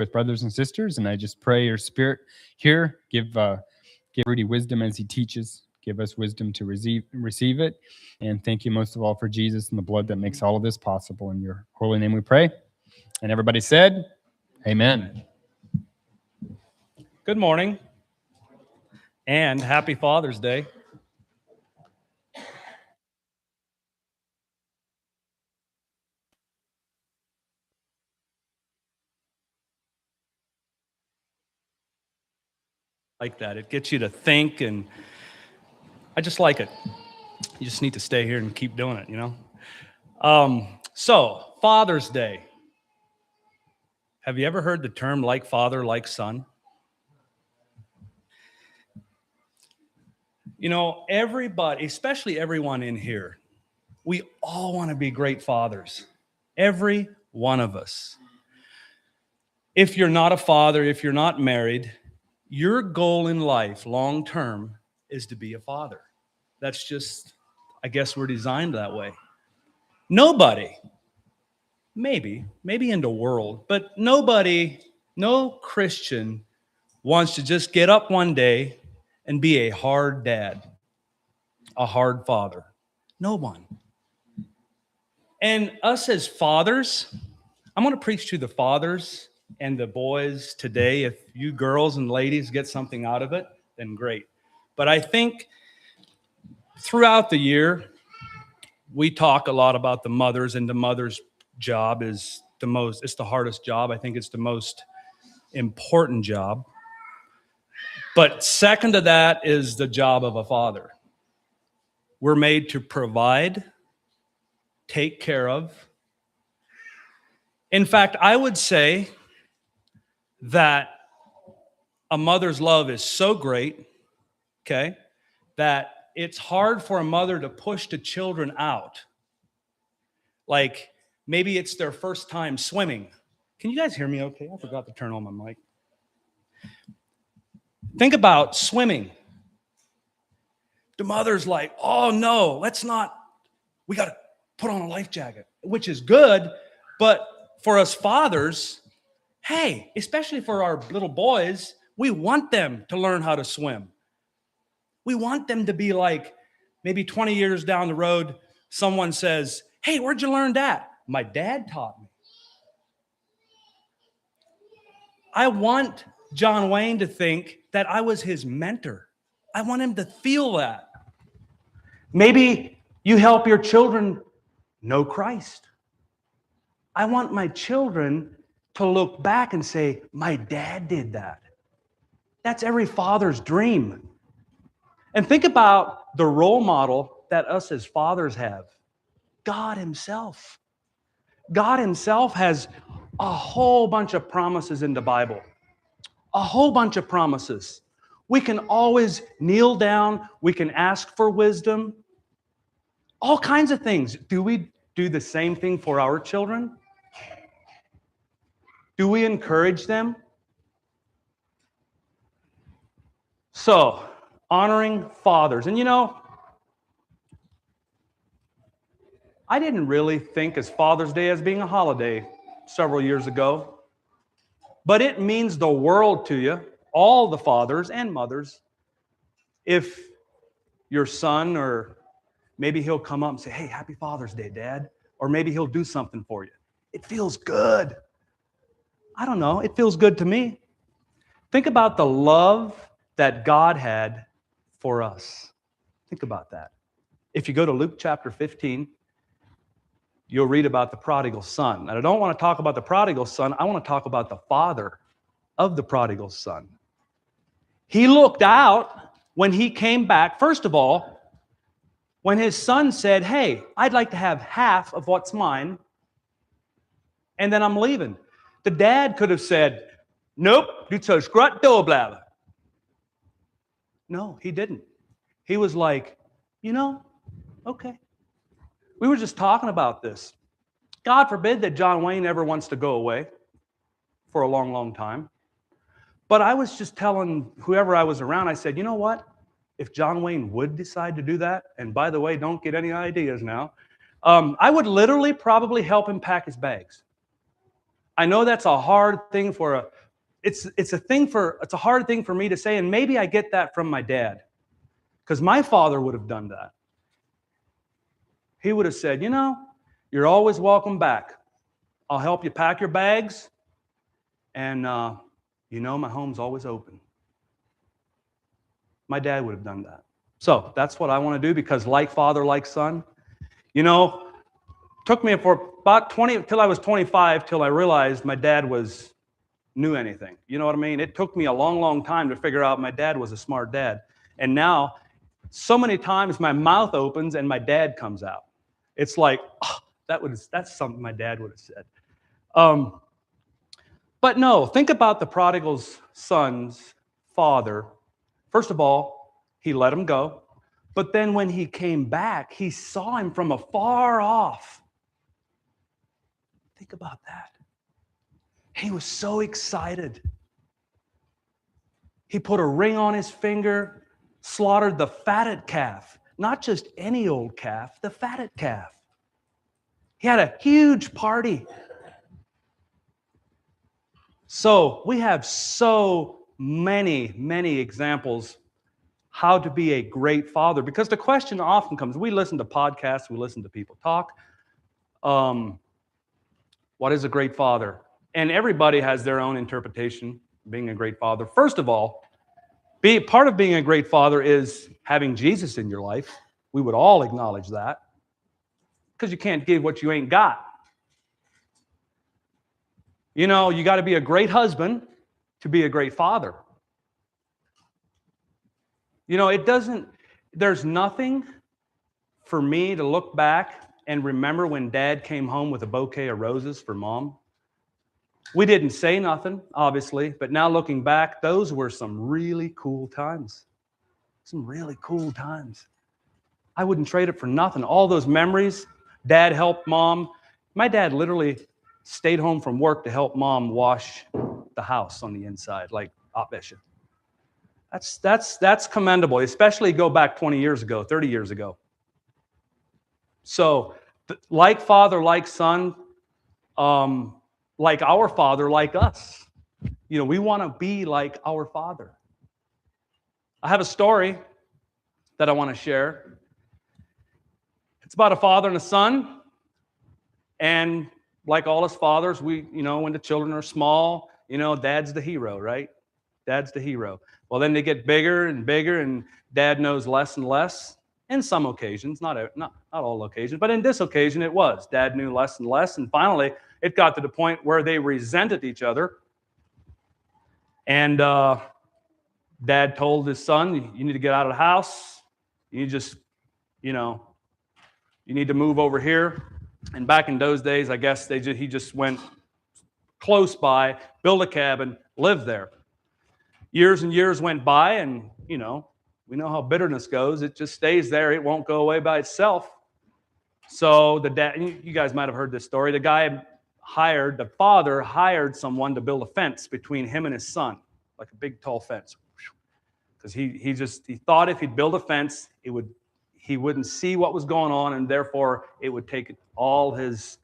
with brothers and sisters. And I just pray your Spirit here, give Rudy wisdom as he teaches. Give us wisdom to receive it. And thank you most of all for Jesus and the blood that makes all of this possible. In your holy name we pray. And everybody said, amen. Good morning and happy Father's Day. Like that. It gets you to think, and I just like it. You just need to stay here and keep doing it, you know? So, Father's Day. Have you ever heard the term like father, like son? You know, everybody, especially everyone in here, we all want to be great fathers. Every one of us. If you're not a father, if you're not married, your goal in life, long term, is to be a father. That's just, I guess we're designed that way. Nobody, maybe in the world, but nobody, no Christian wants to just get up one day and be a hard dad, a hard father. No one. And us as fathers, I'm going to preach to the fathers and the boys today. If you girls and ladies get something out of it, then great. But I think throughout the year, we talk a lot about the mothers, and the mother's job is it's the hardest job. I think it's the most important job. But second to that is the job of a father. We're made to provide, take care of. In fact, I would say that a mother's love is so great, okay, that it's hard for a mother to push the children out. Like maybe it's their first time swimming. Can you guys hear me okay? I forgot to turn on my mic. Think about swimming. The mother's like, oh no, we got to put on a life jacket, which is good. But for us fathers, hey, especially for our little boys, we want them to learn how to swim. We want them to be like, maybe 20 years down the road, someone says, hey, where'd you learn that? My dad taught me. I want John Wayne to think that I was his mentor. I want him to feel that. Maybe you help your children know Christ. I want my children to look back and say, my dad did that. That's every father's dream. And think about the role model that us as fathers have. God himself. God himself has a whole bunch of promises in the Bible. A whole bunch of promises. We can always kneel down. We can ask for wisdom. All kinds of things. Do we do the same thing for our children? Do we encourage them? So, honoring fathers. And you know, I didn't really think as Father's Day as being a holiday several years ago. But it means the world to you, all the fathers and mothers, if your son, or maybe he'll come up and say, hey, happy Father's Day, Dad. Or maybe he'll do something for you. It feels good. I don't know. It feels good to me. Think about the love that God had for us. Think about that. If you go to Luke chapter 15, you'll read about the prodigal son. And I don't want to talk about the prodigal son. I want to talk about the father of the prodigal son. He looked out when he came back. First of all, when his son said, hey, I'd like to have half of what's mine, and then I'm leaving. The dad could have said, nope, du sollst grad da bleiben. No, he didn't. He was like, you know, okay. We were just talking about this. God forbid that John Wayne ever wants to go away for a long, long time. But I was just telling whoever I was around, I said, you know what? If John Wayne would decide to do that, and by the way, don't get any ideas now, I would literally probably help him pack his bags. I know that's a hard thing it's a hard thing for me to say, and maybe I get that from my dad, because my father would have done that. He would have said, you're always welcome back. I'll help you pack your bags, and my home's always open. My dad would have done that. So that's what I want to do, because like father, like son, took me for about 20 till I was 25 till I realized my dad knew anything. You know what I mean? It took me a long, long time to figure out my dad was a smart dad. And now, so many times my mouth opens and my dad comes out. It's like, that's something my dad would have said. But no, think about the prodigal son's father. First of all, he let him go. But then when he came back, he saw him from afar off. Think about that. He was so excited. He put a ring on his finger, slaughtered the fatted calf. Not just any old calf, the fatted calf. He had a huge party. So we have so many, many examples how to be a great father. Because the question often comes, we listen to podcasts, we listen to people talk. What is a great father? And everybody has their own interpretation of being a great father. First of all, part of being a great father is having Jesus in your life. We would all acknowledge that. Because you can't give what you ain't got. You got to be a great husband to be a great father. There's nothing for me to look back and remember when Dad came home with a bouquet of roses for Mom. We didn't say nothing, obviously, but now looking back, those were some really cool times. Some really cool times. I wouldn't trade it for nothing. All those memories, Dad helped Mom. My dad literally stayed home from work to help Mom wash the house on the inside, like Bishop. That's commendable, especially go back 20 years ago, 30 years ago. So, like father, like son, like our father, like us. We want to be like our father. I have a story that I want to share. It's about a father and a son. And like all his fathers, when the children are small, dad's the hero, right? Dad's the hero. Well, then they get bigger and bigger, and dad knows less and less. In some occasions, not all occasions, but in this occasion it was. Dad knew less and less, and finally it got to the point where they resented each other. And Dad told his son, you need to get out of the house. You need to move over here. And back in those days, I guess he just went close by, built a cabin, lived there. Years and years went by, and we know how bitterness goes. It just stays there. It won't go away by itself. So the dad, you guys might have heard this story. The father hired someone to build a fence between him and his son, like a big tall fence. Because he thought if he'd build a fence, he wouldn't see what was going on, and therefore it would take all his,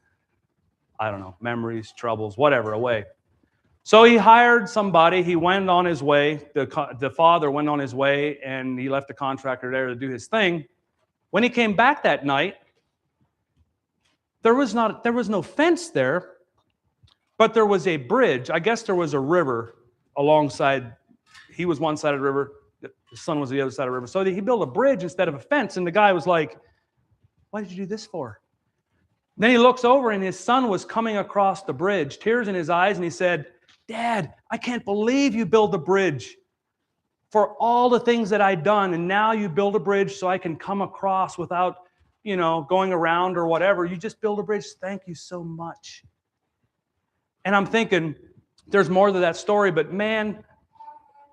memories, troubles, whatever, away. So he hired somebody. He went on his way. The father went on his way, and he left the contractor there to do his thing. When he came back that night, there was no fence there, but there was a bridge. I guess there was a river alongside. He was one side of the river. The son was the other side of the river. So he built a bridge instead of a fence, and the guy was like, "Why did you do this for?" Then he looks over, and his son was coming across the bridge, tears in his eyes, and he said, "Dad, I can't believe you built a bridge for all the things that I've done, and now you build a bridge so I can come across without, going around or whatever. You just build a bridge. Thank you so much." And I'm thinking, there's more to that story, but man,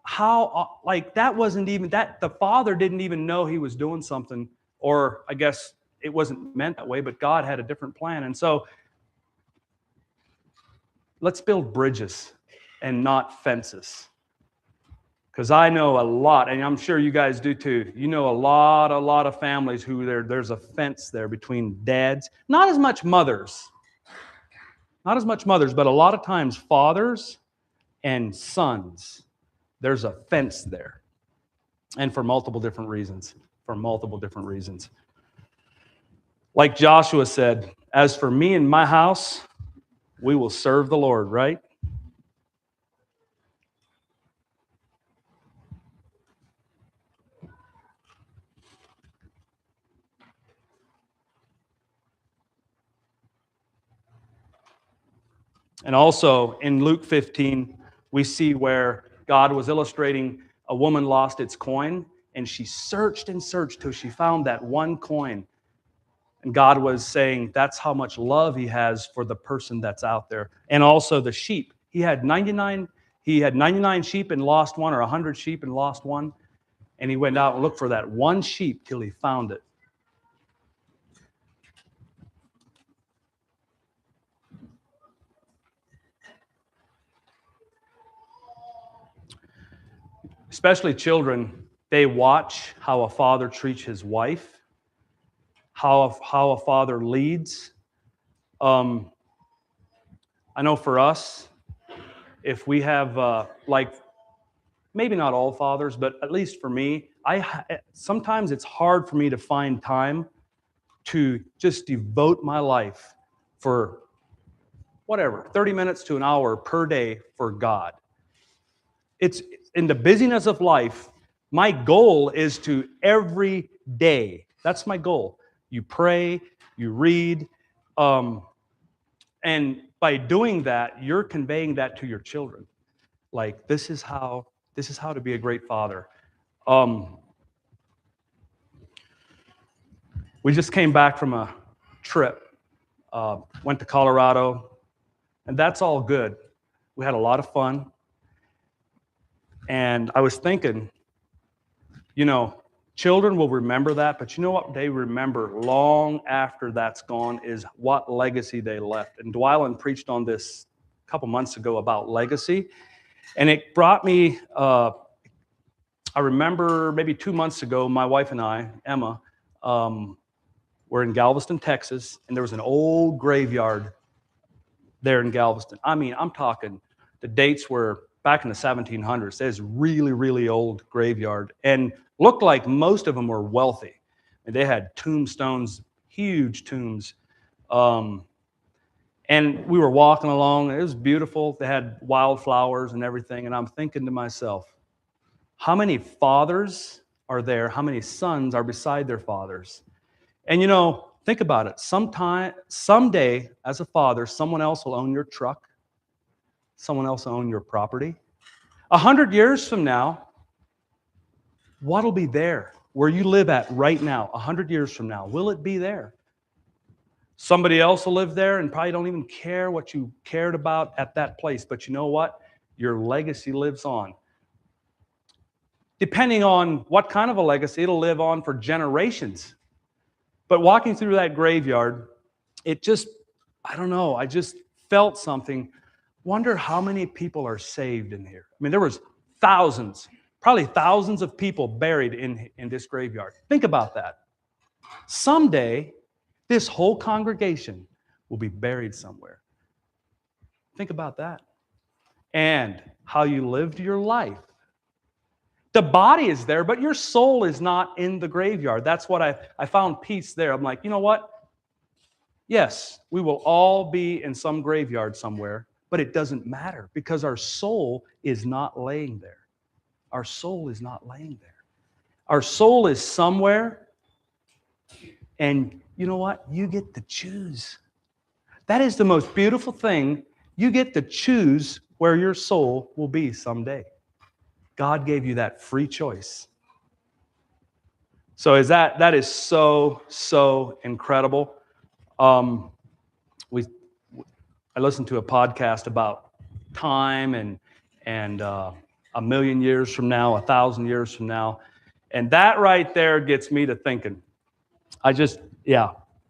how, that wasn't even, the father didn't even know he was doing something, or I guess it wasn't meant that way, but God had a different plan. And so let's build bridges and not fences. Because I know a lot, and I'm sure you guys do too. You know a lot of families who there's a fence there between dads. Not as much mothers. Not as much mothers, but a lot of times fathers and sons, there's a fence there. And for multiple different reasons. Like Joshua said, as for me and my house, we will serve the Lord, right? And also in Luke 15, we see where God was illustrating a woman lost its coin, and she searched and searched till she found that one coin. And God was saying that's how much love he has for the person that's out there. And also the sheep. He had 99 sheep and lost one, or 100 sheep and lost one. And he went out and looked for that one sheep till he found it. Especially children, they watch how a father treats his wife, how a father leads. I know for us, if we have, maybe not all fathers, but at least for me, sometimes it's hard for me to find time to just devote my life for whatever, 30 minutes to an hour per day for God. It's in the busyness of life, my goal is to every day, that's my goal. You pray, you read, and by doing that, you're conveying that to your children. Like, this is how to be a great father. We just came back from a trip, went to Colorado, and that's all good. We had a lot of fun. And I was thinking, children will remember that, but you know what they remember long after that's gone is what legacy they left. And Dwylan preached on this a couple months ago about legacy. And it brought me, I remember maybe 2 months ago, my wife and I, Emma, were in Galveston, Texas, and there was an old graveyard there in Galveston. I mean, I'm talking, the dates were back in the 1700s. There's really, really old graveyard, and looked like most of them were wealthy. And they had tombstones, huge tombs. And we were walking along, and it was beautiful. They had wildflowers and everything, and I'm thinking to myself, how many fathers are there? How many sons are beside their fathers? And think about it. Someday, as a father, someone else will own your truck. Someone else will own your property. 100 years from now, what'll be there? Where you live at right now, 100 years from now, will it be there? Somebody else will live there and probably don't even care what you cared about at that place. But you know what? Your legacy lives on. Depending on what kind of a legacy, it'll live on for generations. But walking through that graveyard, I just felt something. Wonder how many people are saved in here. I mean, there was probably thousands of people buried in this graveyard. Think about that. Someday, this whole congregation will be buried somewhere. Think about that. And how you lived your life. The body is there, but your soul is not in the graveyard. That's what I found peace there. I'm like, you know what? Yes, we will all be in some graveyard somewhere, but it doesn't matter because our soul is not laying there. Our soul is not laying there. Our soul is somewhere, and you know what? You get to choose. That is the most beautiful thing. You get to choose where your soul will be someday. God gave you that free choice. So that is so incredible. I listened to a podcast about time and a million years from now, 1,000 years from now, and that right there gets me to thinking.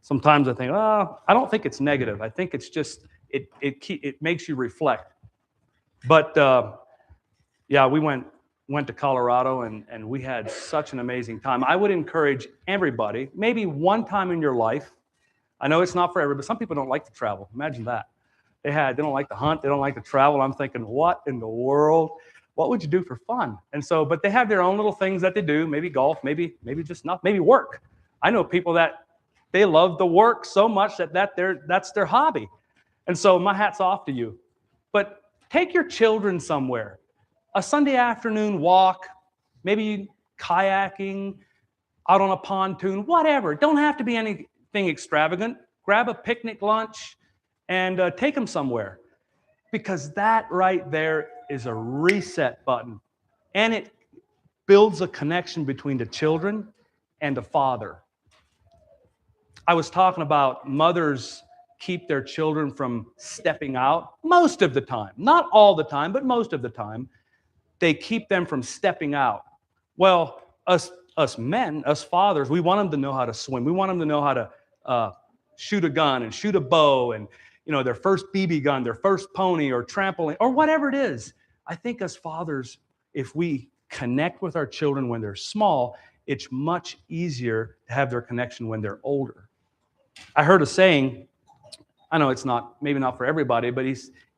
Sometimes I think, I don't think it's negative. I think it's just it makes you reflect. But we went to Colorado and we had such an amazing time. I would encourage everybody, maybe one time in your life. I know it's not for everybody, but some people don't like to travel. Imagine that. They don't like to hunt. They don't like to travel. I'm thinking, what in the world? What would you do for fun? And so, but they have their own little things that they do. Maybe golf, maybe just not, maybe work. I know people that they love the work so much that's their hobby. And so my hat's off to you. But take your children somewhere. A Sunday afternoon walk, maybe kayaking, out on a pontoon, whatever. It don't have to be anything extravagant. Grab a picnic lunch and take them somewhere. Because that right there is a reset button. And it builds a connection between the children and the father. I was talking about mothers keep their children from stepping out most of the time. Not all the time, but most of the time. They keep them from stepping out. Well, us men, us fathers, we want them to know how to swim. We want them to know how to shoot a gun and shoot a bow and, their first BB gun, their first pony or trampoline or whatever it is. I think as fathers, if we connect with our children when they're small, it's much easier to have their connection when they're older. I heard a saying, I know it's maybe not for everybody, but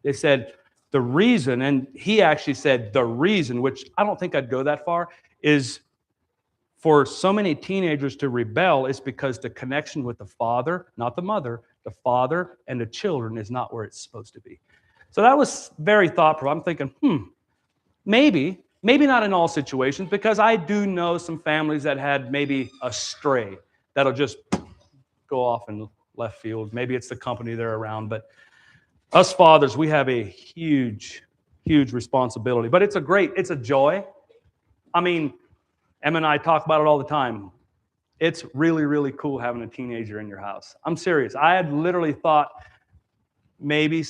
they said the reason, and he actually said the reason, which I don't think I'd go that far, is for so many teenagers to rebel is because the connection with the father, not the mother, the father and the children is not where it's supposed to be. So that was very thought-provoking. I'm thinking, maybe not in all situations, because I do know some families that had maybe a stray that'll just go off in left field. Maybe it's the company they're around, but us fathers, we have a huge, huge responsibility. But it's a joy. I mean, Em and I talk about it all the time. It's really, really cool having a teenager in your house. I'm serious. I had literally thought maybe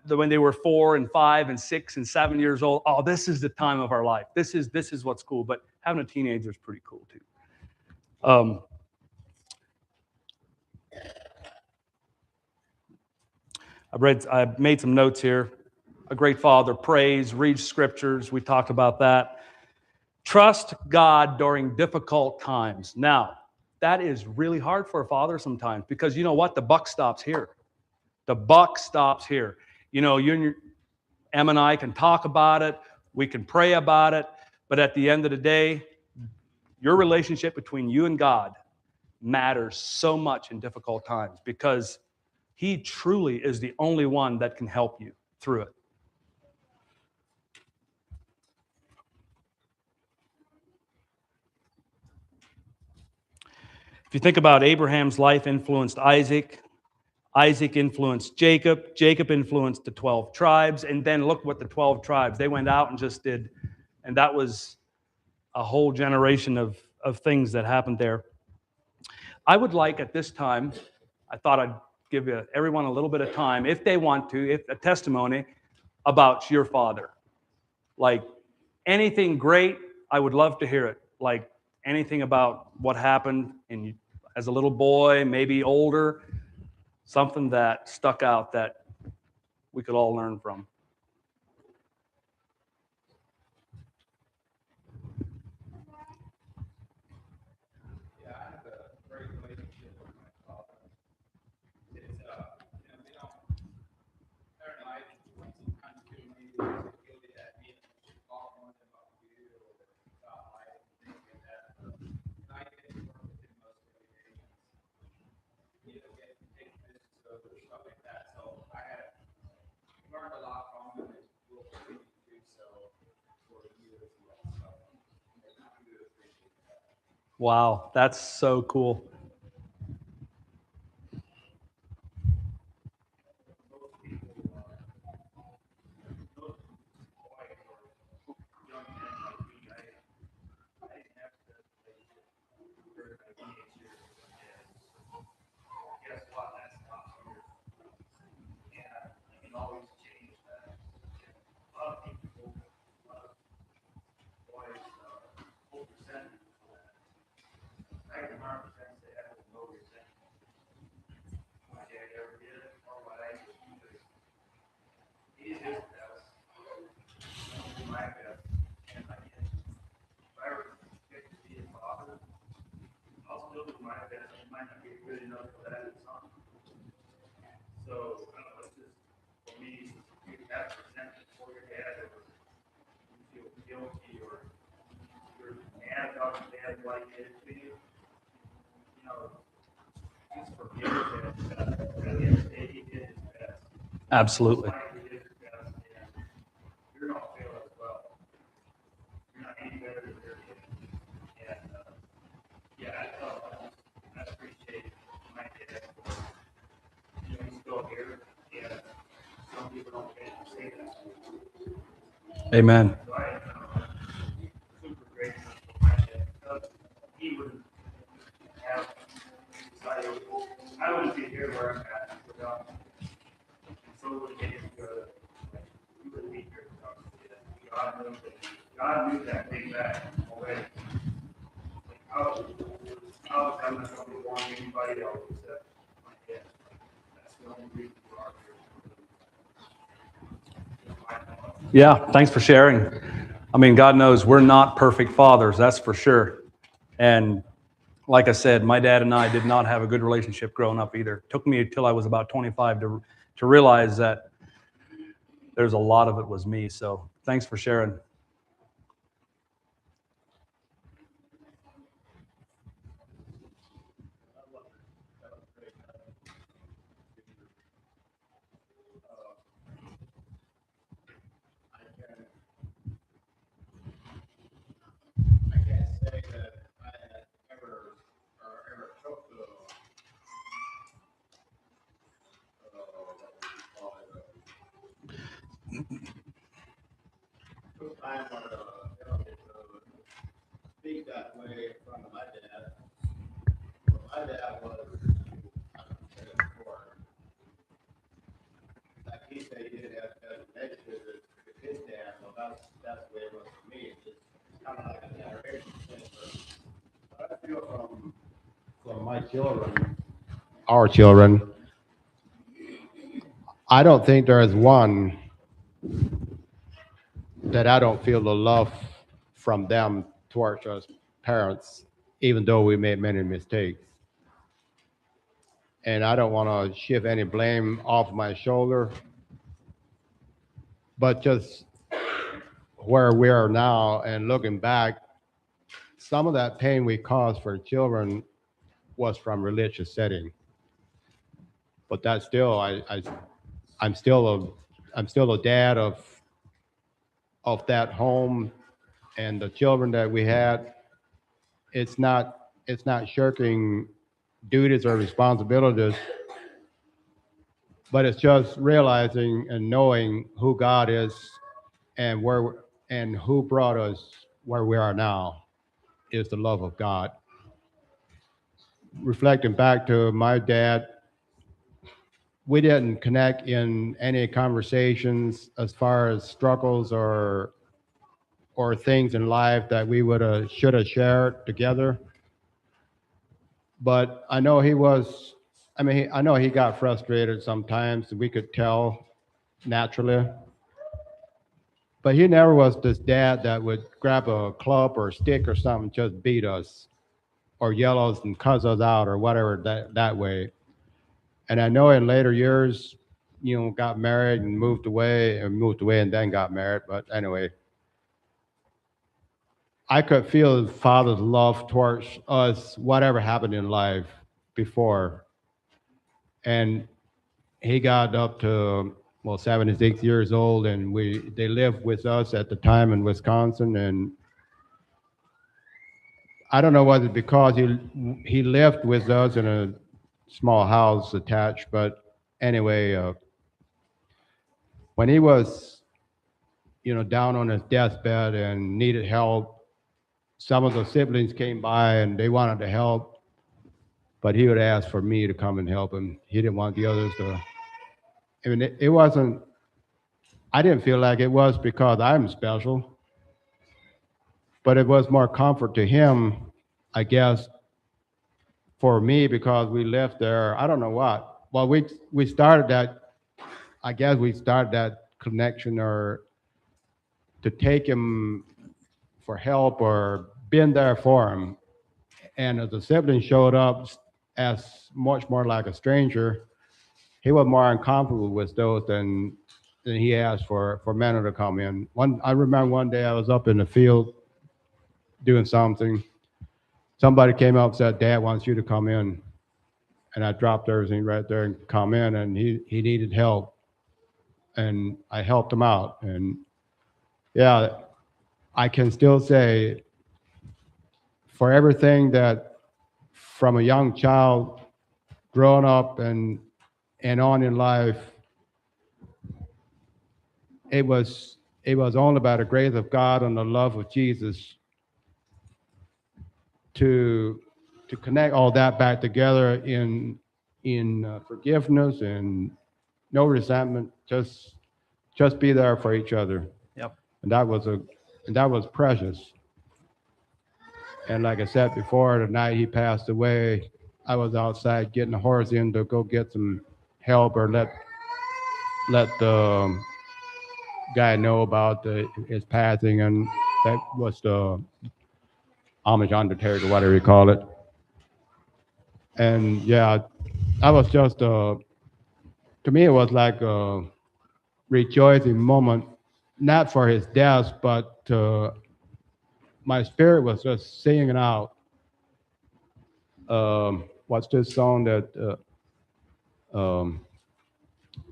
when they were 4 and 5 and 6 and 7 years old, oh, this is the time of our life. This is what's cool. But having a teenager is pretty cool too. I've made some notes here. A great father prays, reads scriptures. We talked about that. Trust God during difficult times. Now, that is really hard for a father sometimes because you know what? The buck stops here. The buck stops here. Em and I can talk about it. We can pray about it. But at the end of the day, your relationship between you and God matters so much in difficult times because He truly is the only one that can help you through it. If you think about Abraham's life influenced Isaac, Isaac influenced Jacob, Jacob influenced the 12 tribes, and then look what the 12 tribes, they went out and just did, and that was a whole generation of things that happened there. I would like at this time, I thought I'd give everyone a little bit of time, if they want to, if a testimony about your father. Like anything great, I would love to hear it. Like anything about what happened as a little boy, maybe older, something that stuck out that we could all learn from. Yeah, I have a great relationship with my father. It's, we don't, I don't know, I sometimes feel maybe guilty that me and talk more than what we do or about life and things like that. And I get to work with him most of the days. Get to take business over stuff like that. So I had learned a lot from him and will continue to do so for years as well. So I do appreciate that. Wow, that's so cool. Guess what? That's not true. And I can always change that. A lot of people, a lot of boys, hold resentment for that. I can 100% say I have no resentment. My dad ever did it, or what I did, because he did his best. I did my best, and I can. If I ever get to be a father, I'll still do my best. It might not be good enough for that son. So, it's just, for me, guilty or you're mad about what dad like did to you, you know, just forgive that. At the end of the day, he did his best. Absolutely. He did his best, and you're going to fail as well. You're not any better than your kid. And I appreciate my dad. You know, he's still here, and some people don't get to say that. Amen. So I am super grateful for my dad because he wouldn't have decided, I wouldn't be here where I'm at without him. And so would get good. He wouldn't be here without him. God knew that thing back already. Like, how is that not going to belong to anybody else except my dad? That's the only reason we are here. Yeah, thanks for sharing. I mean, God knows we're not perfect fathers, that's for sure. And like I said, my dad and I did not have a good relationship growing up either. It took me until I was about 25 to realize that there's a lot of it was me. So thanks for sharing. I can't say that I had ever took the took time to speak that way in front of my dad. But my dad was, I said it before, like he said, he didn't have designation with his dad, so that's the way it was for me. It's kind of like a generation thing. But I feel from my children, our children, I don't think there is one that I don't feel the love from them towards us parents, even though we made many mistakes. And I don't want to shift any blame off my shoulder, but just where we are now and looking back, some of that pain we caused for children was from religious setting. But that's still, I'm still a dad of that home and the children that we had. It's not shirking duties or responsibilities, but it's just realizing and knowing who God is and and who brought us where we are now is the love of God. Reflecting back to my dad, we didn't connect in any conversations as far as struggles or things in life that we would have should have shared together. But I know he was. I mean, I know he got frustrated sometimes. We could tell naturally. But he never was this dad that would grab a club or a stick or something, just beat us or yell us and cuss us out or whatever that way. And I know in later years, got married and moved away and then got married. But anyway, I could feel his father's love towards us, whatever happened in life before. And he got up to, 76 years old, and they lived with us at the time in Wisconsin. And I don't know whether it's because he lived with us in a small house attached, but anyway, when he was, down on his deathbed and needed help, some of the siblings came by and they wanted to help, but he would ask for me to come and help him. He didn't want the others to. I mean, it wasn't. I didn't feel like it was because I'm special, but it was more comfort to him, I guess, for me because we lived there. I don't know what. Well, we started that. I guess we started that connection or to take him for help or been there for him. And as the sibling showed up as much more like a stranger, he was more uncomfortable with those than and he asked for men to come in. I remember one day I was up in the field doing something. Somebody came up and said, "Dad wants you to come in." And I dropped everything right there and come in, and he needed help. And I helped him out. And yeah, I can still say for everything that from a young child growing up and on in life, it was only by the grace of God and the love of Jesus to connect all that back together in forgiveness and no resentment, just be there for each other. Yep. And that was precious. And like I said before, the night he passed away, I was outside getting the horse in to go get some help or let the guy know about his passing, and that was the Amish undertaker, whatever you call it. And yeah, that was just to me it was like a rejoicing moment, not for his death, but my spirit was just singing out. What's this song that?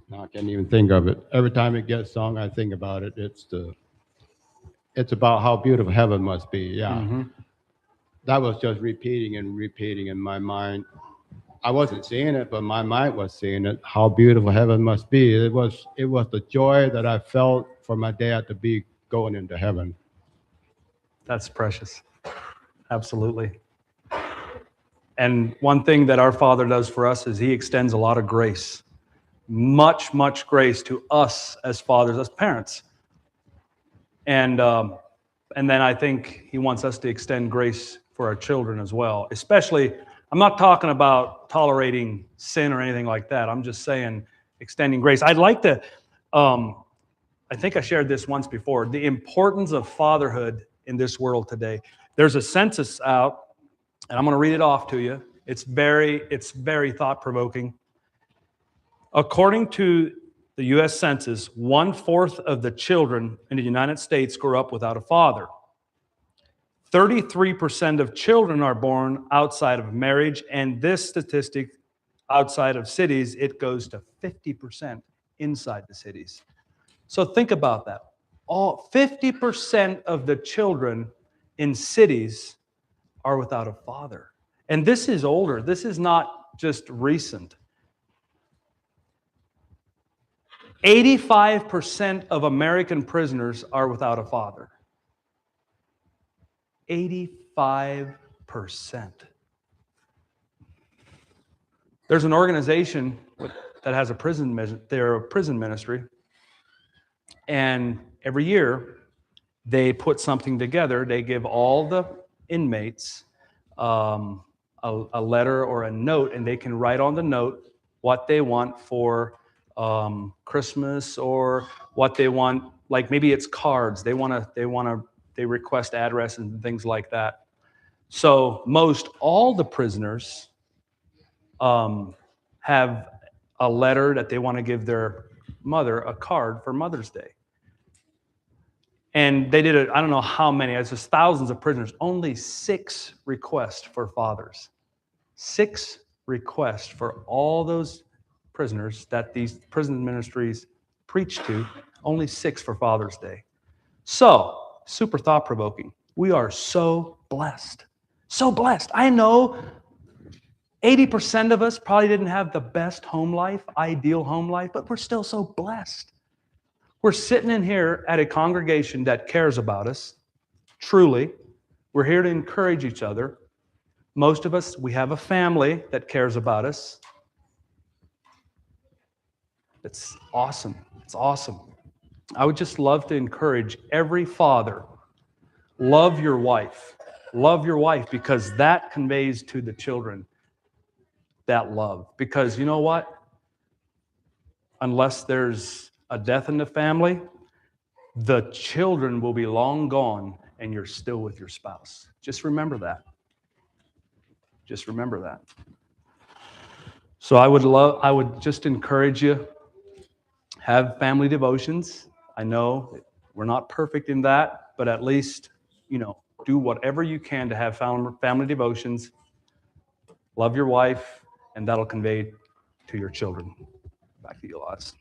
No, I can't even think of it. Every time it gets sung, I think about it. It's about how beautiful heaven must be. Yeah, that was just repeating and repeating in my mind. I wasn't seeing it, but my mind was seeing it. How beautiful heaven must be. It was the joy that I felt for my dad to be going into heaven. That's precious. Absolutely. And one thing that our Father does for us is he extends a lot of grace. Much, much grace to us as fathers, as parents. And then I think he wants us to extend grace for our children as well. Especially, I'm not talking about tolerating sin or anything like that. I'm just saying extending grace. I'd like to, I think I shared this once before, the importance of fatherhood in this world today. There's a census out, and I'm going to read it off to you. It's very thought-provoking. According to the U.S. Census, 1/4 of the children in the United States grow up without a father. 33% of children are born outside of marriage, and this statistic outside of cities, it goes to 50% inside the cities. So think about that. 50% of the children in cities are without a father. And this is older. This is not just recent. 85% of American prisoners are without a father. 85%. There's an organization that has a prison ministry, and every year they put something together. They give all the inmates a letter or a note, and they can write on the note what they want for Christmas, or what they want. Like maybe it's cards. They request addresses and things like that. So all the prisoners have a letter that they want to give their mother, a card for Mother's Day. And they did it, I don't know how many, it's just thousands of prisoners, only 6 requests for fathers. 6 requests for all those prisoners that these prison ministries preach to, only 6 for Father's Day. So, super thought-provoking. We are so blessed. So blessed. I know 80% of us probably didn't have the best home life, ideal home life, but we're still so blessed. We're sitting in here at a congregation that cares about us, truly. We're here to encourage each other. Most of us, we have a family that cares about us. It's awesome. It's awesome. I would just love to encourage every father, love your wife. Love your wife, because that conveys to the children that love. Because you know what? Unless there's a death in the family, the children will be long gone and you're still with your spouse. Just remember that. Just remember that. So I would just encourage you, have family devotions. I know we're not perfect in that, but at least, do whatever you can to have family devotions. Love your wife, and that'll convey to your children. Back to you, Lots.